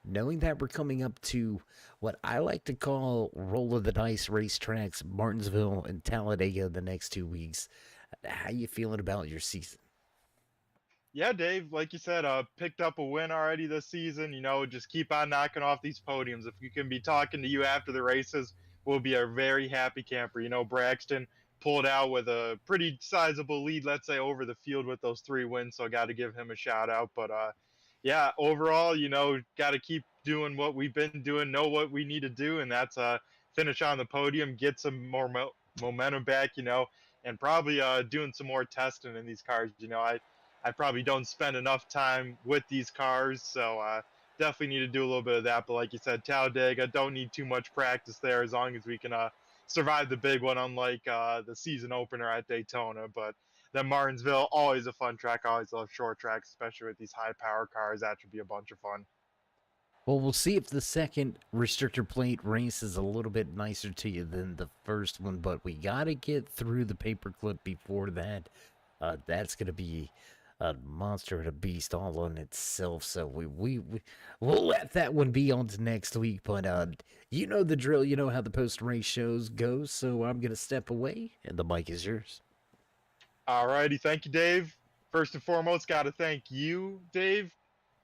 Knowing that we're coming up to what I like to call roll of the dice racetracks, Martinsville and Talladega, the next 2 weeks, how you feeling about your season? Yeah, Dave, like you said, picked up a win already this season. You know, just keep on knocking off these podiums. If we can be talking to you after the races, we'll be a very happy camper. You know, Braxton pulled out with a pretty sizable lead, let's say, over the field with those 3 wins. So I got to give him a shout out. But yeah, overall, you know, got to keep doing what we've been doing, know what we need to do, and that's finish on the podium, get some more momentum back, you know, and probably doing some more testing in these cars. You know, I probably don't spend enough time with these cars, so definitely need to do a little bit of that. But like you said, Talladega, don't need too much practice there as long as we can survive the big one, unlike the season opener at Daytona. But then Martinsville, always a fun track. I always love short tracks, especially with these high power cars. That should be a bunch of fun. Well, we'll see if the second restrictor plate race is a little bit nicer to you than the first one, but we got to get through the paperclip before that. That's going to be a monster and a beast all on itself. So we'll let that one be on to next week. But you know the drill. You know how the post race shows go. So I'm gonna step away, and the mic is yours. All righty, thank you, Dave. First and foremost, got to thank you, Dave,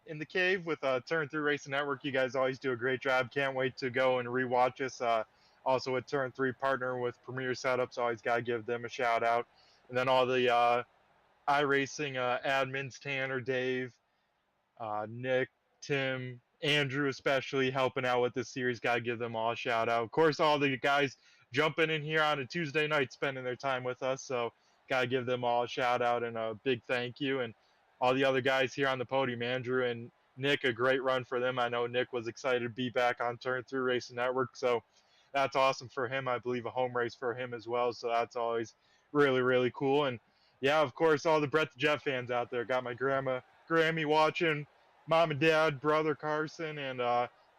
in the cave with Turn Through Racing Network. You guys always do a great job. Can't wait to go and rewatch us. Also with Turn 3 partner with Premier Setups. Always got to give them a shout out. And then all the iRacing admins, Tanner, Dave, Nick, Tim, Andrew, especially helping out with this series. Got to give them all a shout out. Of course, all the guys jumping in here on a Tuesday night, spending their time with us. So, got to give them all a shout out and a big thank you. And all the other guys here on the podium, Andrew and Nick, a great run for them. I know Nick was excited to be back on Turn Through Racing Network. So, that's awesome for him. I believe a home race for him as well. So, that's always really, really cool. And yeah, of course, all the Brett the Jet fans out there. Got my grandma, Grammy watching, mom and dad, brother Carson, and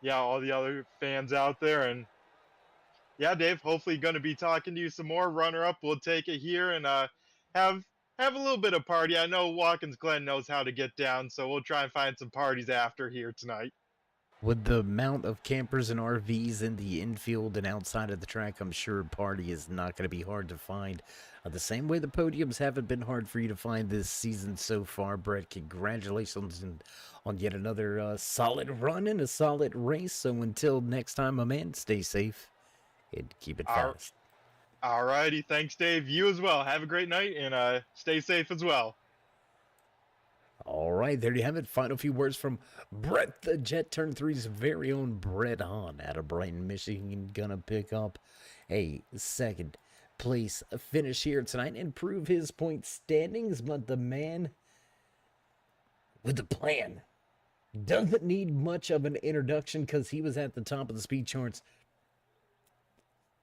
yeah, all the other fans out there. And yeah, Dave, hopefully going to be talking to you some more. Runner up, we'll take it here and have have a little bit of party. I know Watkins Glen knows how to get down, so we'll try and find some parties after here tonight. With the amount of campers and RVs in the infield and outside of the track, I'm sure a party is not going to be hard to find. The same way the podiums haven't been hard for you to find this season so far, Brett. Congratulations on yet another solid run and a solid race. So until next time, my man, stay safe and keep it fast. All righty. Thanks, Dave. You as well. Have a great night and stay safe as well. All right, there you have it. Final few words from Brett the Jet Turn 3's very own Brett Hahn out of Brighton, Michigan. Gonna pick up a second place finish here tonight and improve his point standings. But the man with the plan doesn't need much of an introduction because he was at the top of the speed charts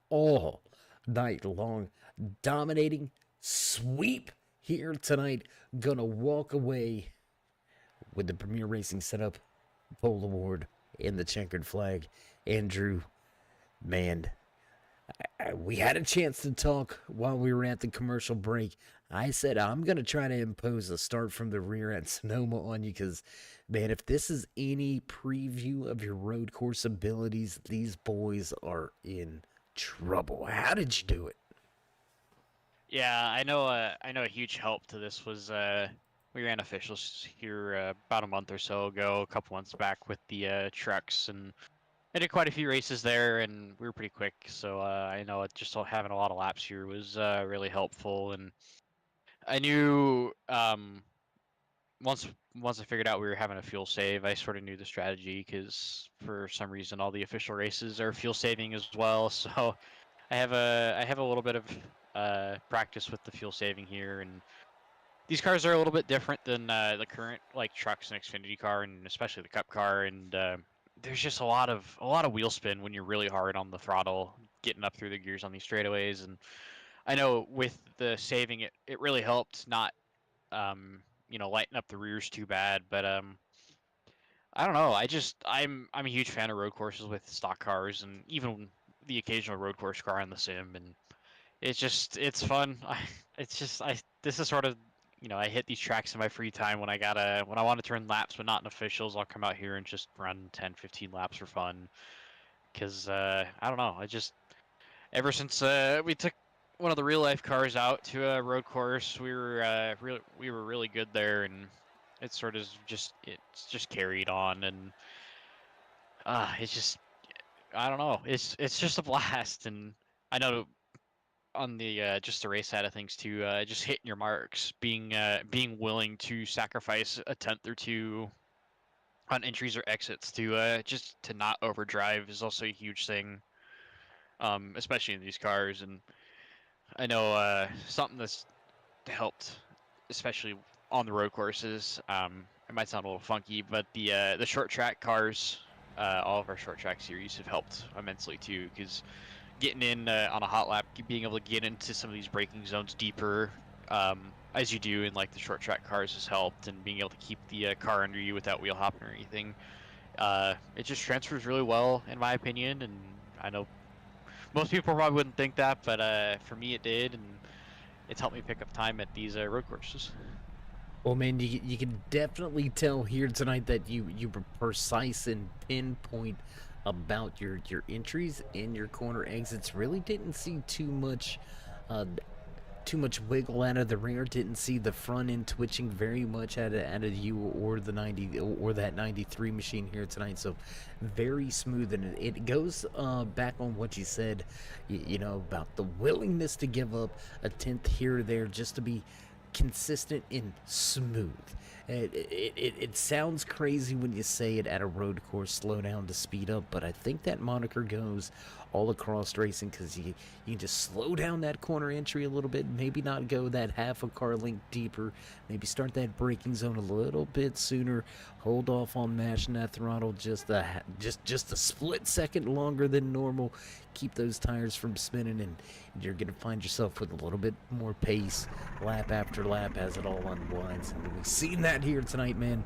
all night long, dominating sweep here tonight. Gonna walk away with the Premier Racing Setup Pole Award and the checkered flag. Andrew, man, we had a chance to talk while we were at the commercial break. I said I'm gonna try to impose a start from the rear at Sonoma on you because, man, if this is any preview of your road course abilities, these boys are in trouble. How did you do it? Yeah, I know. I know a huge help to this was we ran officials here about a month or so ago, a couple months back with the trucks, and I did quite a few races there, and we were pretty quick. So I know just having a lot of laps here was really helpful, and I knew once I figured out we were having a fuel save, I sort of knew the strategy because for some reason all the official races are fuel saving as well. So I have a little bit of practice with the fuel saving here, and these cars are a little bit different than the current like trucks and Xfinity car, and especially the Cup car. And there's just a lot of wheel spin when you're really hard on the throttle, getting up through the gears on these straightaways. And I know with the saving, it really helped not lighten up the rears too bad. But I don't know. I'm a huge fan of road courses with stock cars and even the occasional road course car in the sim, and it's fun. This is sort of, I hit these tracks in my free time when I want to turn laps but not in officials. I'll come out here and just run 10, 15 laps for fun. Cause I don't know. Ever since we took one of the real life cars out to a road course, we were really good there, and it's just carried on, and it's just, I don't know. It's just a blast, and I know on the just the race side of things too, just hitting your marks, being willing to sacrifice a tenth or two on entries or exits to just to not overdrive is also a huge thing, especially in these cars. And I know something that's helped, especially on the road courses. It might sound a little funky, but the short track cars, all of our short track series have helped immensely too, because getting in on a hot lap, being able to get into some of these braking zones deeper, as you do in like the short track cars, has helped, and being able to keep the car under you without wheel hopping or anything. It just transfers really well, in my opinion, and I know most people probably wouldn't think that, but for me it did, and it's helped me pick up time at these road courses. Well, man, you can definitely tell here tonight that you were precise and pinpoint about your entries and your corner exits. Really didn't see too much wiggle out of the rear. Didn't see the front end twitching very much out of you or the 90 or that 93 machine here tonight. So very smooth, and it goes back on what you said, about the willingness to give up a tenth here or there just to be consistent and smooth. It sounds crazy when you say it at a road course, slow down to speed up, but I think that moniker goes all across racing, because you can just slow down that corner entry a little bit, maybe not go that half a car length deeper, maybe start that braking zone a little bit sooner, hold off on mashing that throttle just a split second longer than normal, keep those tires from spinning, and you're going to find yourself with a little bit more pace lap after lap as it all unwinds. And we've seen that here tonight, man.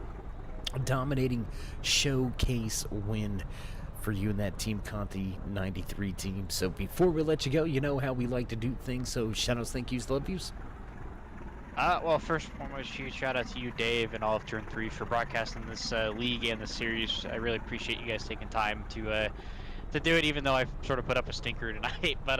A dominating showcase win for you and that Team Conti 93 team. So before we let you go, you know how we like to do things, so shoutouts, thank yous, love yous. Well, first and foremost, huge shout out to you, Dave, and all of Turn 3 for broadcasting this league and the series. I really appreciate you guys taking time to do it, even though I've sort of put up a stinker tonight. But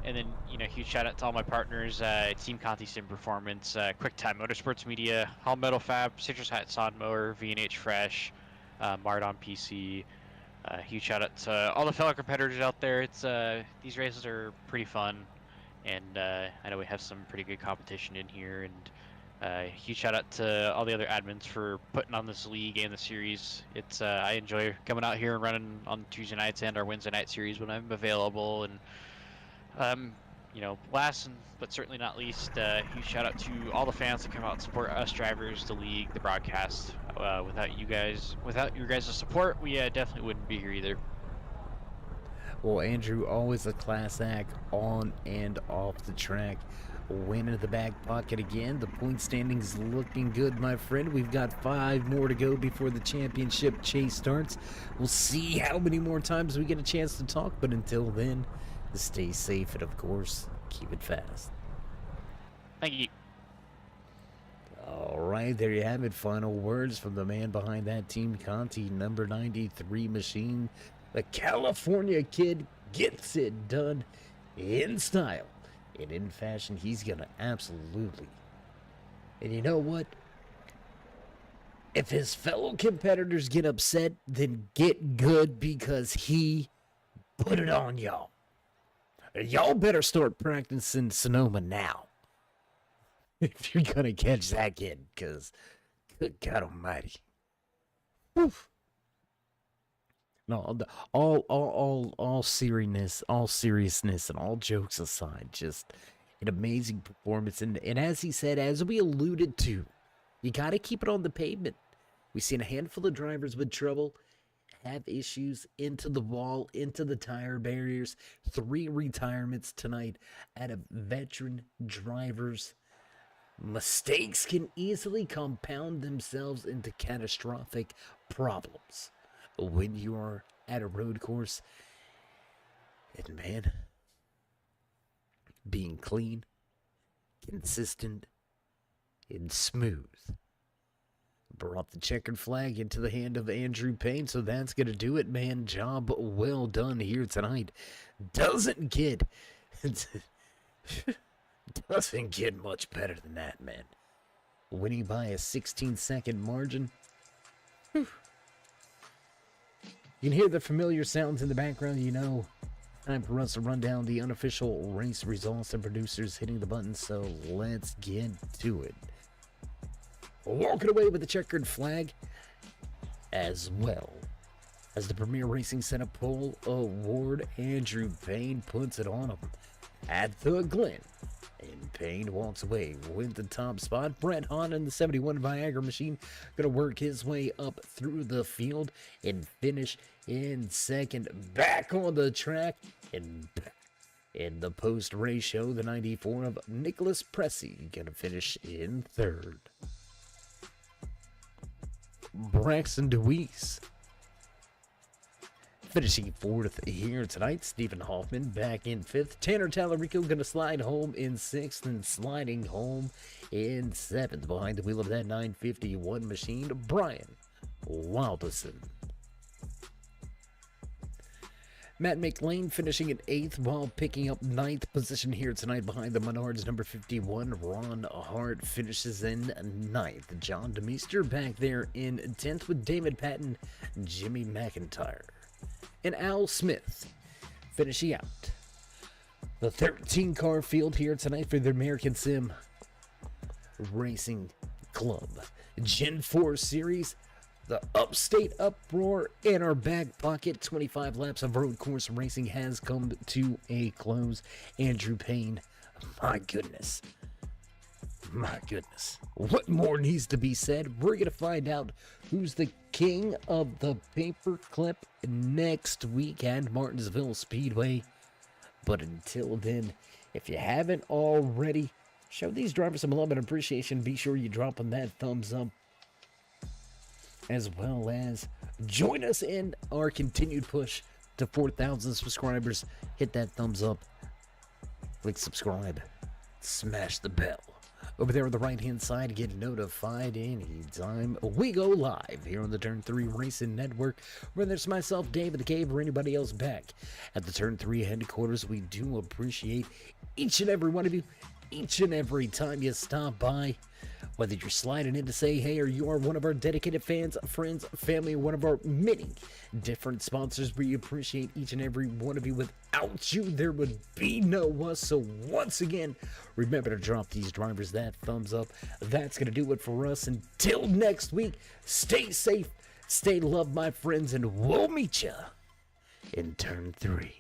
and then, huge shout out to all my partners, Team Conti Sim Performance, QuickTime Motorsports Media, Hall Metal Fab, Citrus Hat Sod Mower, V&H Fresh, Mardon PC. Huge shout out to all the fellow competitors out there. These races are pretty fun, and I know we have some pretty good competition in here. And huge shout out to all the other admins for putting on this league and the series. I enjoy coming out here and running on Tuesday nights and our Wednesday night series when I'm available. And last but certainly not least, huge shout out to all the fans that come out and support us drivers, the league, the broadcast. Without your guys' support, we definitely wouldn't be here either. Well, Andrew, always a class act on and off the track. Win in the back pocket again. The point standings looking good, my friend. We've got 5 more to go before the championship chase starts. We'll see how many more times we get a chance to talk, but until then, stay safe and, of course, keep it fast. Thank you. All right, there you have it. Final words from the man behind that Team Conti number 93 machine. The California kid gets it done in style and in fashion. He's going to absolutely. And you know what? If his fellow competitors get upset, then get good, because he put it on y'all. Y'all better start practicing Sonoma now if you're gonna catch that kid, because good God Almighty. Woof. No, all seriousness, and all jokes aside, just an amazing performance. And as he said, as we alluded to, you got to keep it on the pavement. We've seen a handful of drivers with trouble have issues into the wall, into the tire barriers. 3 retirements tonight out of veteran drivers. Mistakes can easily compound themselves into catastrophic problems when you are at a road course. And man, being clean, consistent, and smooth brought the checkered flag into the hand of Andrew Payne, so that's going to do it, man. Job well done here tonight. Doesn't get much better than that, man. Winning by a 16-second margin. Whew. You can hear the familiar sounds in the background, you know. Time for us to run down the unofficial race results and producers hitting the button, so let's get to it. Walking away with the checkered flag, as well as the Premier Racing Senate Pole Award. Andrew Payne puts it on him at the Glen, and Payne walks away with the top spot. Brett Hahn in the 71 Viagra machine gonna work his way up through the field and finish in second. Back on the track and back in the post-race show, the 94 of Nicholas Pressey gonna finish in third. Braxton DeWeese finishing fourth here tonight. Stephen Hoffman back in fifth. Tanner Tallarico gonna slide home in sixth and sliding home in seventh behind the wheel of that 951 machine, Brian Wilderson. Matt McLean finishing in 8th while picking up 9th position here tonight behind the Menards number 51. Ron Hart finishes in 9th. John DeMeester back there in 10th with David Patton, Jimmy McIntyre, and Al Smith finishing out the 13-car field here tonight for the American Sim Racing Club Gen 4 Series. The Upstate Uproar in our back pocket. 25 laps of road course racing has come to a close. Andrew Payne, my goodness. My goodness. What more needs to be said? We're going to find out who's the king of the paperclip next week at Martinsville Speedway. But until then, if you haven't already, show these drivers some love and appreciation. Be sure you drop them that thumbs up, as well as join us in our continued push to 4,000 subscribers. Hit that thumbs up, click subscribe, smash the bell over there on the right hand side. Get notified anytime we go live here on the Turn 3 Racing Network. Whether it's myself, David the Cave, or anybody else back at the Turn 3 headquarters, we do appreciate each and every one of you, each and every time you stop by. Whether you're sliding in to say hey, or you are one of our dedicated fans, friends, family, one of our many different sponsors, we appreciate each and every one of you. Without you, there would be no us. So once again, remember to drop these drivers that thumbs up. That's going to do it for us. Until next week, stay safe, stay loved, my friends, and we'll meet you in Turn 3.